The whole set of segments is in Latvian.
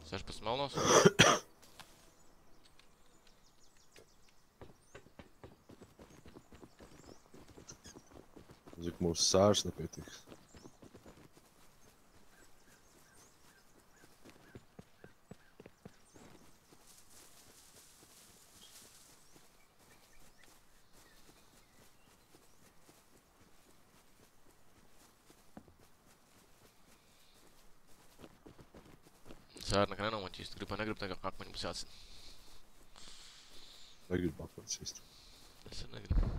16 melnos. Zinu, ka mūsu sārs nepietiks. Sēr nekā nenomaķīst. Grib vai negrib, tagad akmeņi būs jāatsit. Negribu akmens īsti. Es arī negribu.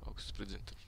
Kaut kas spridzina tur.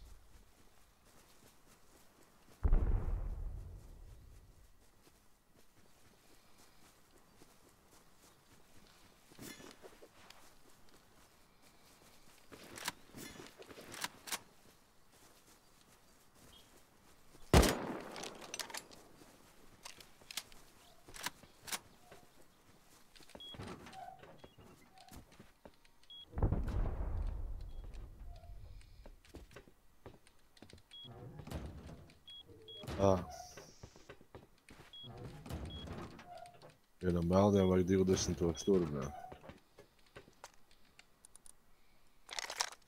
Vienam melniem vajag 20 turmē.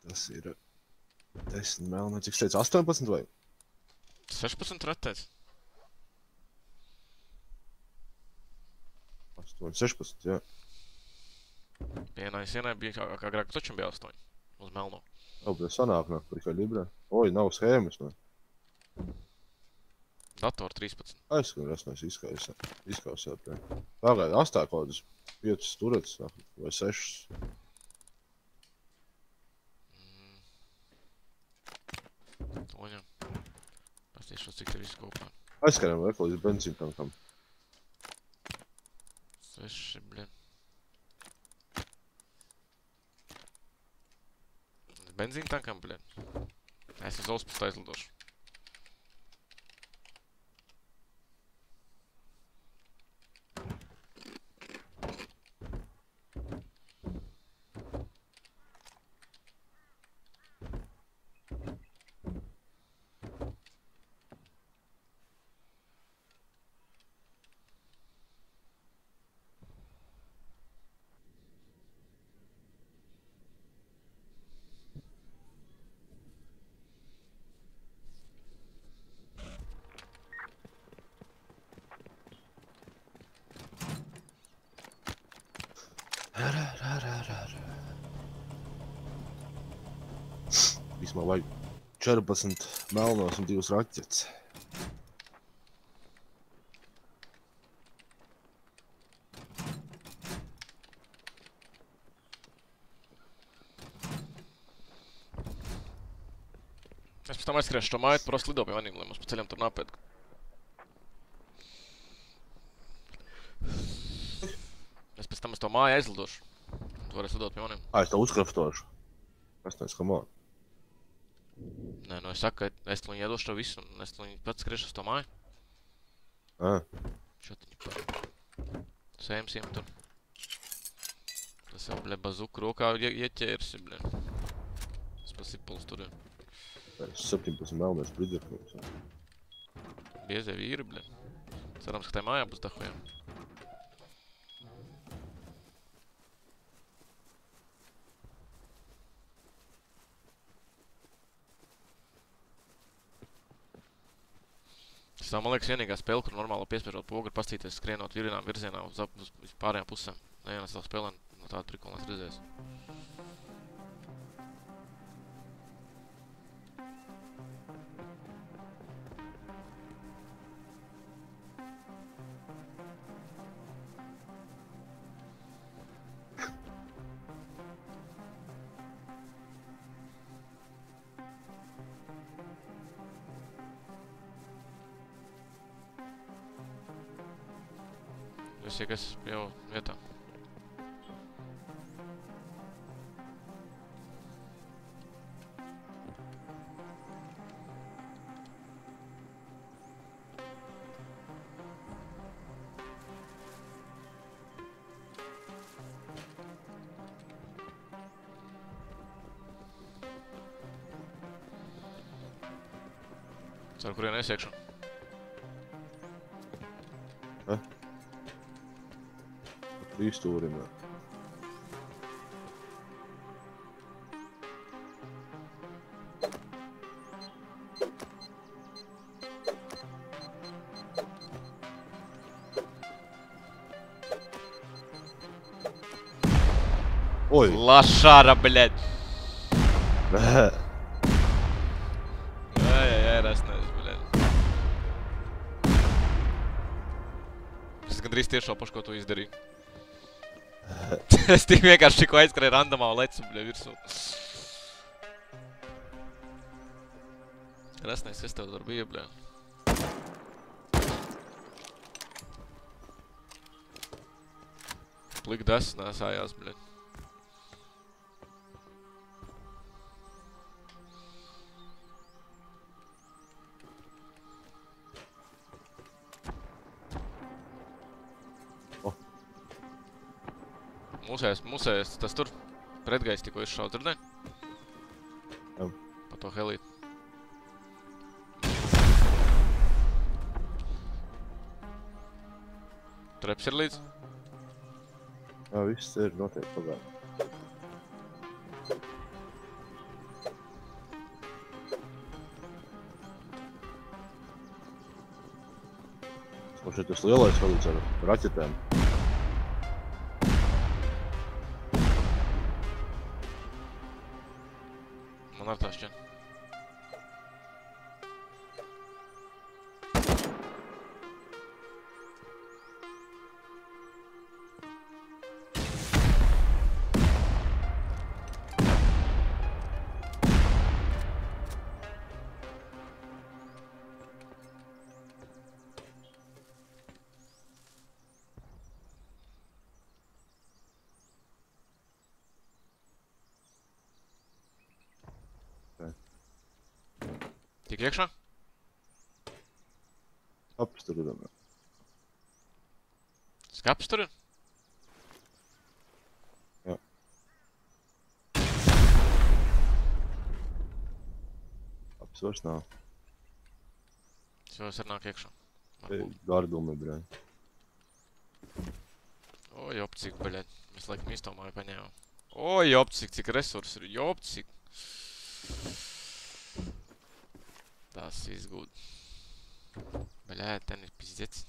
Tas ir 10 melnē. Cik teica? 18 vai? 16 retēs. 8, 16, jā. Vienai sienai bija, kā agrāk točam bija 8. Uz melno. Bet sanāk, ne? Tikai librē. Oi, nav schēmas, ne? Dator 13. Aizskan, es neesmu izkausēt. Pagaid, 8 kaut kādas 5 turētas vai 6. Toņam. Pastīšos, cik te visu kopā. Aizskanam, vai kaut līdz benzīntankam. 6, blin. Benzīntankam, blin. Es uz Olspustu aizlidošu. Vismā vajag 14 melnos un 2 raķetes. Es pēc tam aizskriešu šo māju, prosti lido pie manīm, lai mums pa ceļam tur nāpēt. Es pēc tam uz to māju aizlidošu. Tu varēsi lidot pie manīm. Es tev uzkraftošu. Es nezinu, come on. Nē, nu es saku, ka es viņu iedošu to visu, un es viņu pats skriešu uz to māju. Šotiņu par sēmsiem tur. Tas jau, bļa, bazuku rokā ieķērsi, bļa. Tas pa sipuls tur ir. 17 melnēs pridzekļus. Biezie vīri, bļa. Cerams, ka tai mājā būs dahujām. Tas tā, man liekas, vienīgā spēle, kur normāli piespiežot pogu, ir pastīties skrienot virzienā uz pārējām pusēm. Nevienās tā spēlē no tāda prikola nes redzēs. Visi, kas jau vietā. Caur kurien es iekšu? 3 stūrim. Ой! Лошара, блядь! Nē. Ай, rasnēs, блядь. Es gandrīz tieši šo pašu, ko tu izdarīji. Es tik vienkārši tikko aizskrēju randomā un lecu, bļa, virsū. Rasnēs, kas tev tur bija, bļa? Plik desas nesājās, bļa. Musēs, tas tur pretgais tikko izšaut, ir ne? Jā. Pa to helīt. Treps ir līdz? Jā, viss ir noteikti pagājuši. Un šeit tas lielais helīts ar raķetēm. Man ar tā šķien. Tik iekšā? Apis tur ir. Skaps tur ir? Jā. Apis vairs nav. Tas jau var nāk iekšā. Gardumi, brē. O, jopcik, baļēt. Mēs laikam īstomāju paņēmām. O, jopcik, cik resursi ir. Jopcik. Tas izgūd. Baļēt, ten ir pizdets.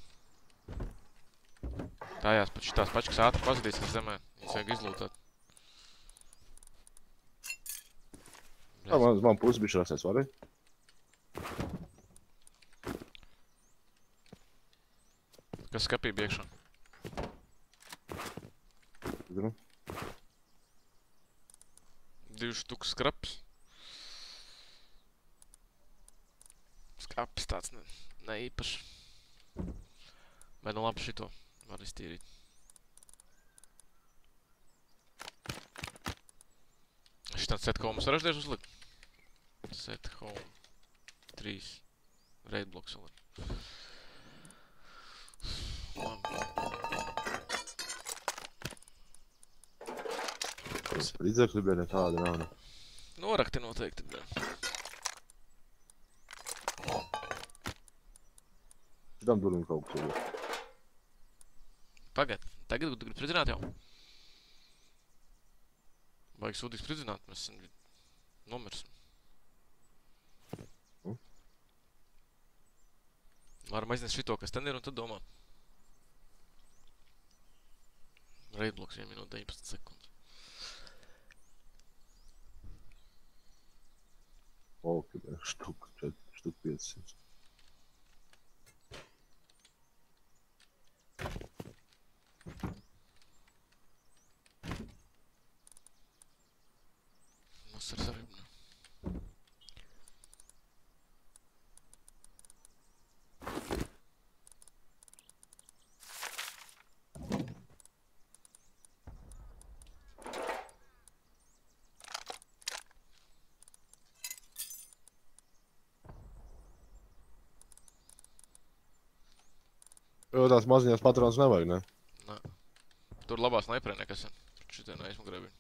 Tājās pat šitās pačkas ātri pazudīs, kas zemē. Viņas vajag izlūtāt. Tā, man pusi bišķi rasēs, vari? Kas skapī bija iekšā? Zinu. 2 štuks skraps. Skapis tāds ne īpaši. Bet nu labi šito var iztīrīt. Šitāds set home saraždies uzlikt? Set home 3 raid bloks vēl ir. Labi. Līdzekļi bija nekādi nav. Norakti noteikti, bļa. Šitam durim kaut kas ir. Pagaid, tagad tu gribi spridzināt jau? Vajag sūdīgi spridzināt, mēs nomirsim. Varam aiznest šito, kas ten ir, un tad domāt. Raidbloks 1 minūte 19 sekundes. Ok, štuk 500. Mums ar saviem, ne? Jo tās maziņās patronas nevajag, ne? Nē. Tur labā snaiperē nekas ir. Šitie neaizmugurē bija.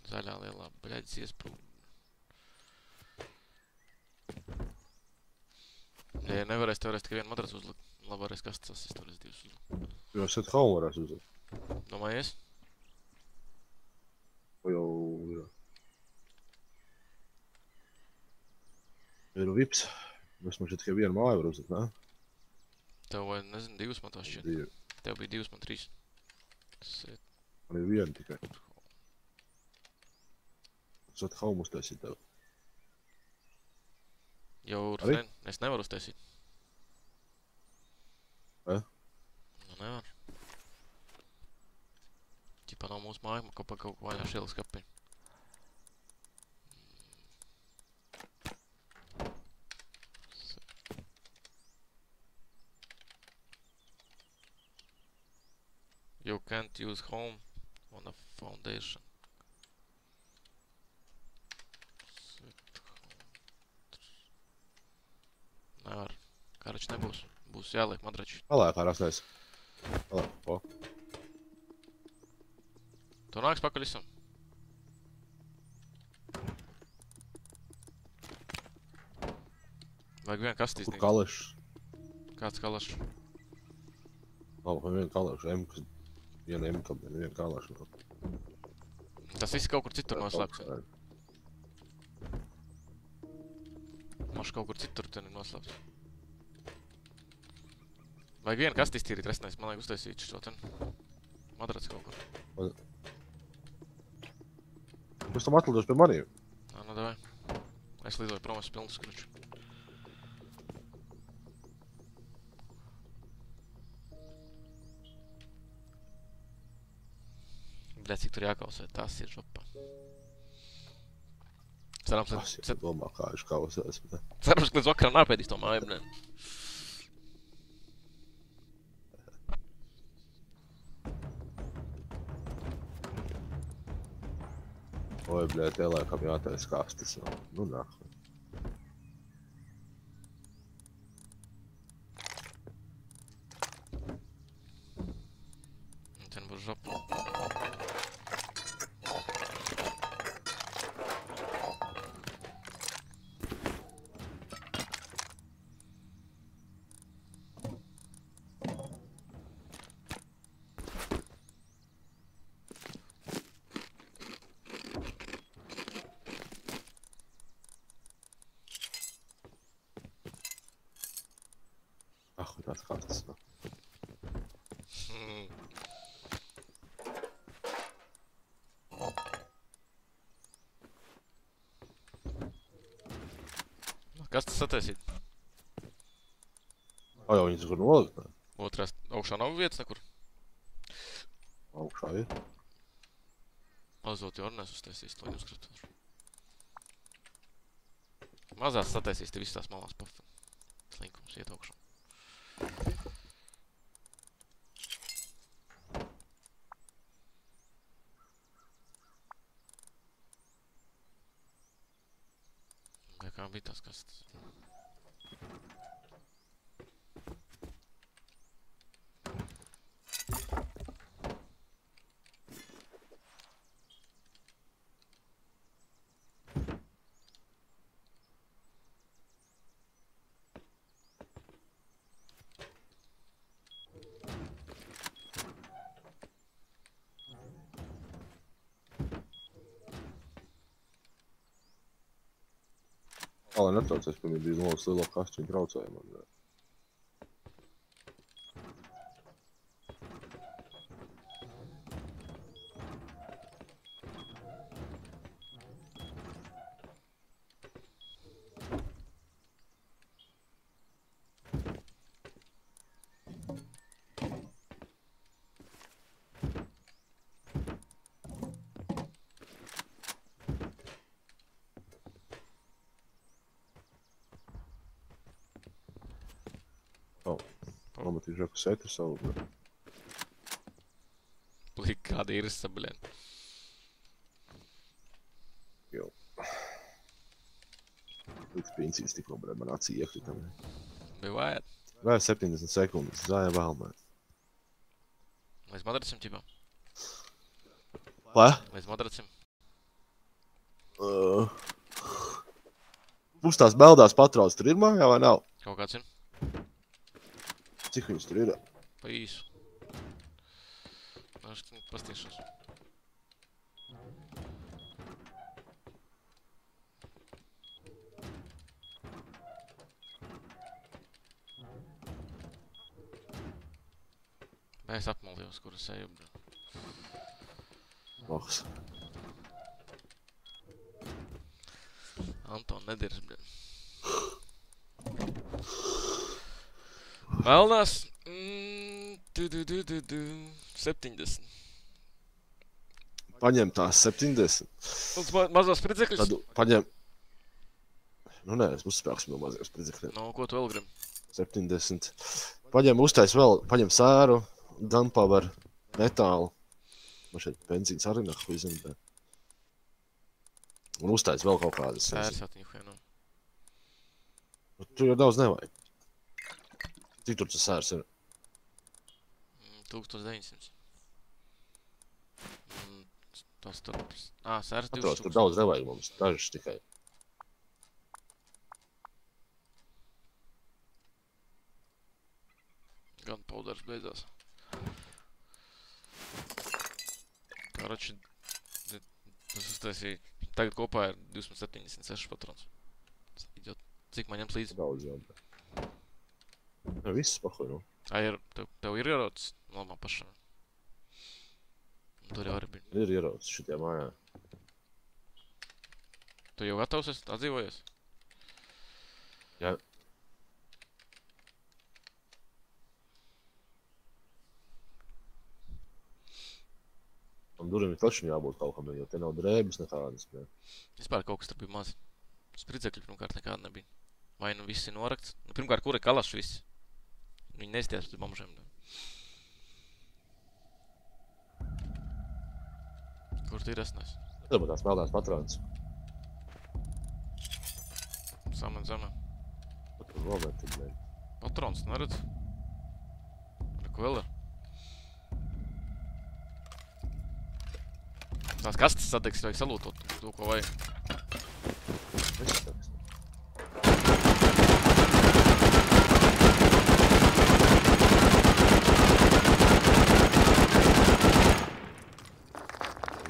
Zaļā lielā bļaģis iesprūd. Ja nevarēs, te varēs tikai vienu madracu uzlikt. Labi varēs kastas asist, varēs 2 uzlikt. Jo set home varēs uzlikt. Domājies? Jau ir. Ir vips. Mēs man šeit tikai vienu māju var uzlikt, ne? Tev vai, nezinu, 2 man tās šķiet. Tev bija 2, man 3. Set. Man ir viena tikai. Set home uztaisīt tev. Jau, Arī? es nevaru uztaisīt. Ne? Nu, nevar. Ķipā nav mūsu māja, man kaut ko vainā šielas kapī. You can't use home on a foundation. Nevar. Karač nebūs. Būs jāliek madrači. Palēk ar asnēs. Palēk, po. Tu nāks pakaļ visam? Vajag vienu kastīs. Kur kalešs? Kāds kalašs? Nav, vienu kalešs. Viena M-kam, viena kalešs. Tas viss kaut kur citur noslēpts. Maš kaut kur citur ten ir noslēpts. Vajag vienu kasti iztīrīt, resnēs, man vajag uztaisīt šo ten madrats kaut kur. Pēc tam atlidošu pie maniem. Nā, nu davai. Es lidoju prom, es pilnu skruču. Bļa, cik tur jākausē, tas ir žopā. Cerams, Es jau domā, kā viņš kausēs. cerams, ka līdz vakaram nāpēdīs to māju, bļa. Oi, bļēt, ielēkam jātais kastis. Nu, nāk. Ten būs žopa. Ah, tāds kastis. Kas tas sataisīt? O, jau viņas kur nolikt, ne? Otrās augšā nav vietas nekur. Augšā ir. Mazot jornēs uztaisīs to uzkratošu. Mazās sataisīs te visas tās malās pafa. Slinkums iet augšā. Kā bija tās kastas? Lai netraucēs, ka viņi bija noliks lielo kastu, viņi traucēja man. Nometīšu aku setru savu. Plīgi kāda ir sabļēn. Jau. Līdz pincīs tikko, bļē, man acī iekritam. Bija vajad. Vēl 70 sekundes, zāja vēlmē. Līdz madracim ķipā. Lē? Līdz madracim. Mums tās beldās patrauc tur ir mājā vai nav? Kaut kāds ir. Cik viņas tur ir? Pa īsu. Es pastīšos. Es apmaldījos, kur es eju. Maks. Anton nedirs, bļa. Melnās. 70. Paņem tās 70. Uz mazos spridzekļus? Tad paņem... Nu nē, es uzspēksim no mazajos spridzekļiem. No, ko tu vēl grib? 70. Paņem uztais vēl, paņem sēru, gunpower, metālu. Man šeit benzīns arī nahu izņemtē. Un uztais vēl kaut kādas. Sērs atņu huēnam. Tu jau daudz nevajag. Cik tur tas sērs ir? 1900. Tas tur... Sērs 2000. Atros, tur daudz nevajag mums, dažas tikai. Gunpowders beidzās. Karoči, tas uztaisīja. Tagad kopā ir 276 patrons. Cik man ņems līdzi? Daudz jau. Ne, viss pahuj, nu. Tev ir ierocis? Man pašam. Tur jau arī bija. Ir ierocis šitie mājā. Tu jau gatavs esi atdzīvojies? Jā. Un durvīm taču jābūt kaut kam, jo te nav drēbes nekādas. Ne? Vispār kaut kas tur bija maz. Spridzekļi pirmkārt nekāda nebija. Vai nu viss ir norakts? Nu, pirmkārt, kur ir kalaši visi? Viņi neizties pēc bombžiem. Kur tu ir esnais? Tāpēc tās meldās patrons. Saman zemē. Tur vēl tik, ne? Patrons, neredz? Ko vēl ir? Tās kastes sadegs, vajag salūtot to, ko vajag. Viss taks.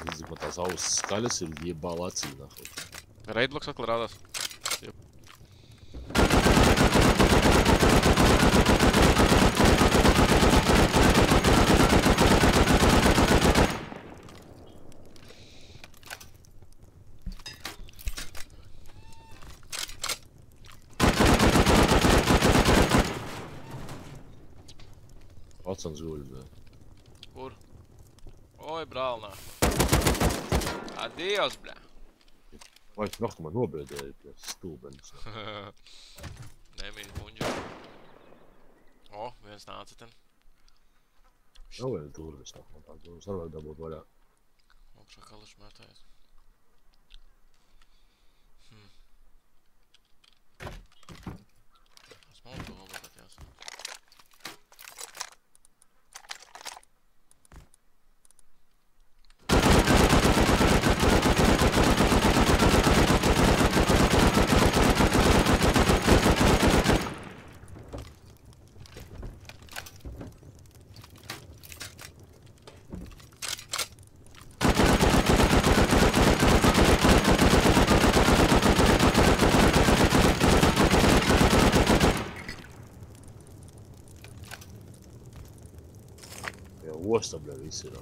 Līdzīgi man tās ausis skaļas ir jebāl acī, nahu. Raidbloks atkal rādās. Jep. Vatsons guļ, bē. Kur? Oi, brālnā. Adios, bļā. Vai tu nākamā nobiedēji pie stūbenis? Nemīļ buņģu. O, viens nāca ten. Nav viena durvis, nākamā tā durvis. Arī vajag dabūt vaļā. Augšā kalaši mētājas. Smalku vēl labāk jāsaka. Osta, bļa, visi ir.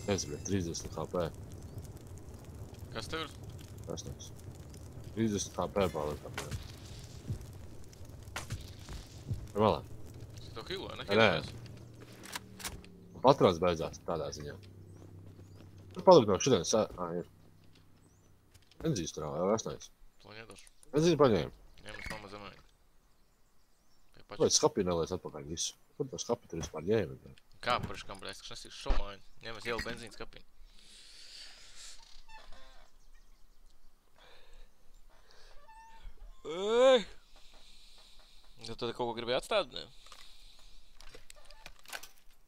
Es, bļa, 30 HP. Kas tev ir? Tas nes. 30 HP palika, bļa. Vēlē. Es tev hiloju, Nē. nehilojies? Patrons beidzās tādā ziņā. Tur palika no šodien ir. Benzīns tur nav, jau esnais. To iedošu. Benzīni paņēma. Ņemas mamma zemē. Vai skapī nelaic atpakaļ visu? Kur to skapī tur vispār ņēma? Kā priekškam, bļā, es nesīšu šomāju. Ņemas ielu benzīnu skapiņu. Ej! Tu tad kaut ko gribēji atstāt, ne?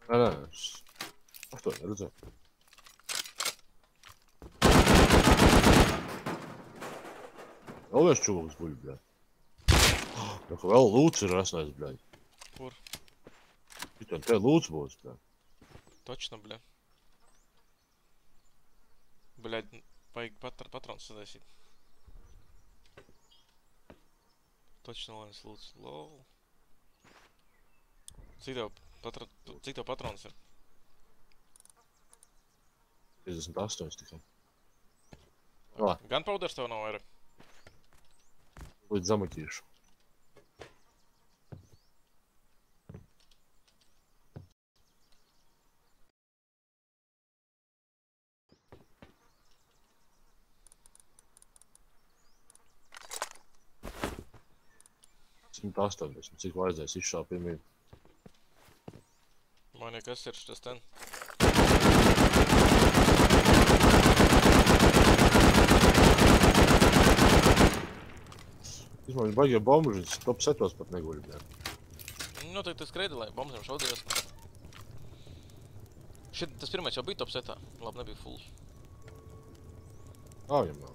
Nē, es to neredzēju. Vēl viens čūlis guļ, bļā. Nu, ka vēl lūdzu ir rasnais, bļaļ. Kur? Šitam te lūdzu būs, bļaļ. Точно, бля. Блядь, vajag patrons sadaisīt. Точно, lai es lūdzu. Lol. Cik tev patrons ir? 58 tikai. Lā, Gunpowders tev nav vairāk? līdz zamaķīšu. Simt 80, cik vajadzēs izšāp pirmīt. Man nekas ir šitas ten. Vismaz viņi baigie bombužas, top setos pat neguļ, bļaļ. Nu, tad tu skreidi, lai bombzēm šaudījās. Šit, tas pirmais jau bija top setā. Labi, nebija full. Āvjam nav.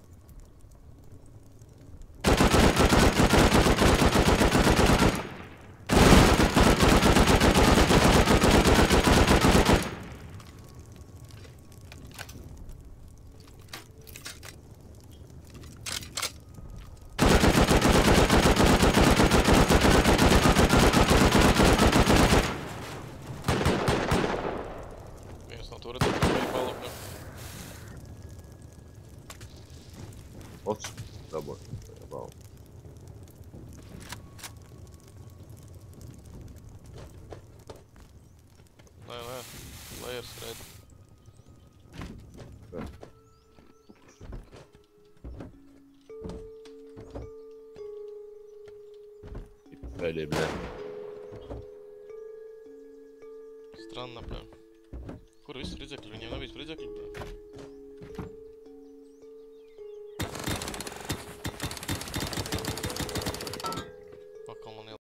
Viens no to redzēt, ka bija palapņu. Ots, dabūt. Wow. Nē, layers skreidi. Pēdējie, bļaļ. Странно, бля. Kur visi spridzekļi? Viņiem nebija spridzekļi, bля. Pakal man iel...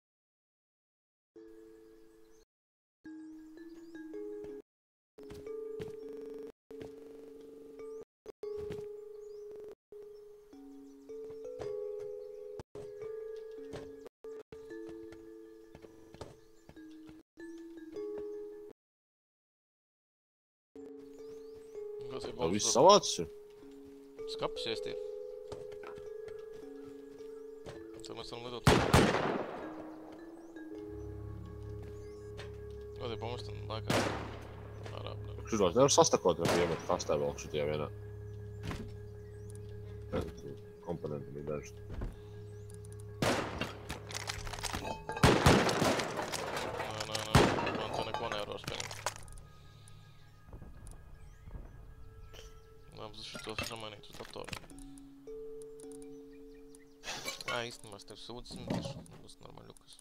Kas ir Tev viss bombs? savācis ir? Skapis iestīt. Tad mēs varam lidot. Kas ir bombs tam lēkā? Ārā, bļa. Šitos nevar sastakot, ja iemet kastē vēl šitie vienā. Komponenti bija daži. Nē, man te neko nevaros pieņemt. Labi, šitos samainīt uz datoru. Jā, īstenībā es tev sūdzis, tas normalukas.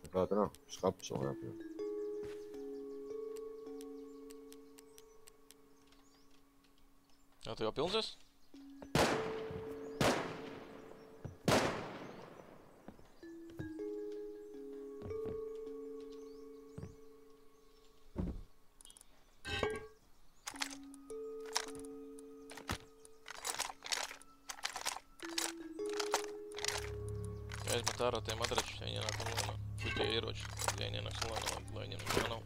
Kā te nav? Skapis vēl jāpieņem. Jā, tu jau pilns esi? Jāizmet ārā tiem atračus, ja viņi ienāk online. Kur tie ieroči, ja viņi ienāks online, lai viņiem nekā nav.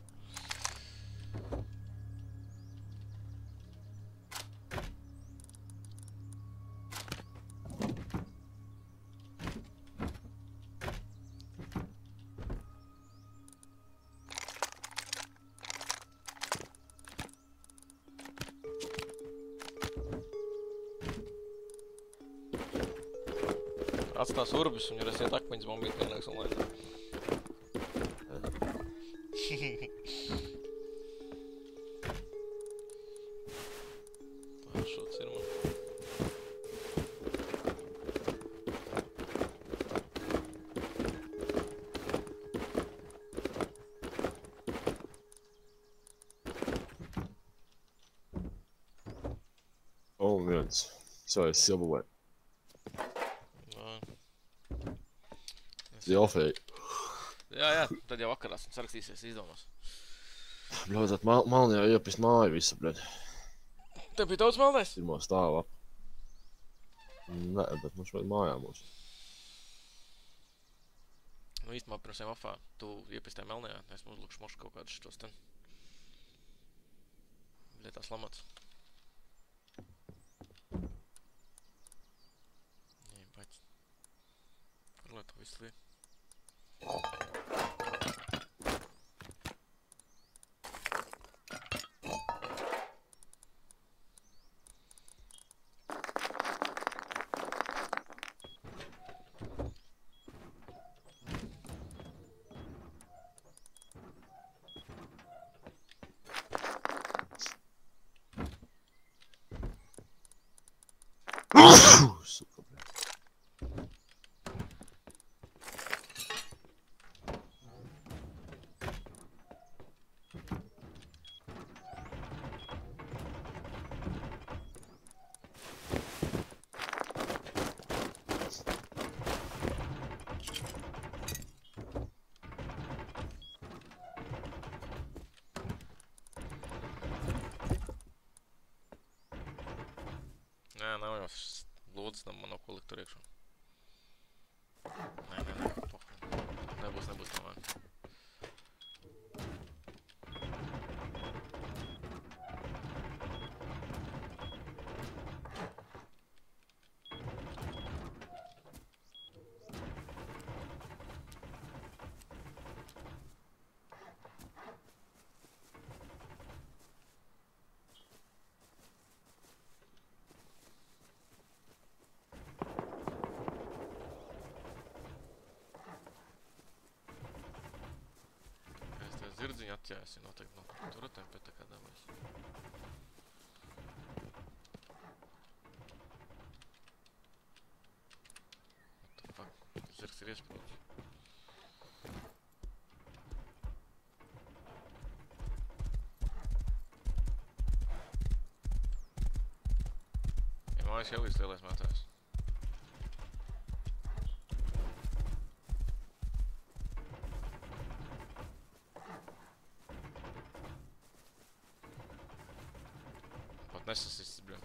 Atstās urbis un ir esiet akmeņas bombīt, kad nāks online. Tā šots ir man. O, viens. So, es silbuvē. Jofēji. Jā, tad jau vakarās un sarakstīsies, izdomās. Bļaudzēt, malni jau iepist māju visu, bļaļ. Tev bija daudz malnēs? Pirmo stāvu ap. Nē, bet mums vajag mājā mums. Nu, īstumā pirms tiem afā, tu iepistē melnējā, esmu uzlukšu mošu kaut kādus šitos ten. Lietās lamats. Nē, baļ. Kur lai to visu liek? Suka, bļaļ. Nē, nav jau lūdzu, man nav ko likt tur iekšā. Nē, pohu. Nebūs domāju. Zirdziņu atķēsi noteikti no turotēm pēc tā kā dabais. What the fuck? Zirgs ir iesprūdis. Ja mājas Helijas lielais mētājs. Nesasists, bļa.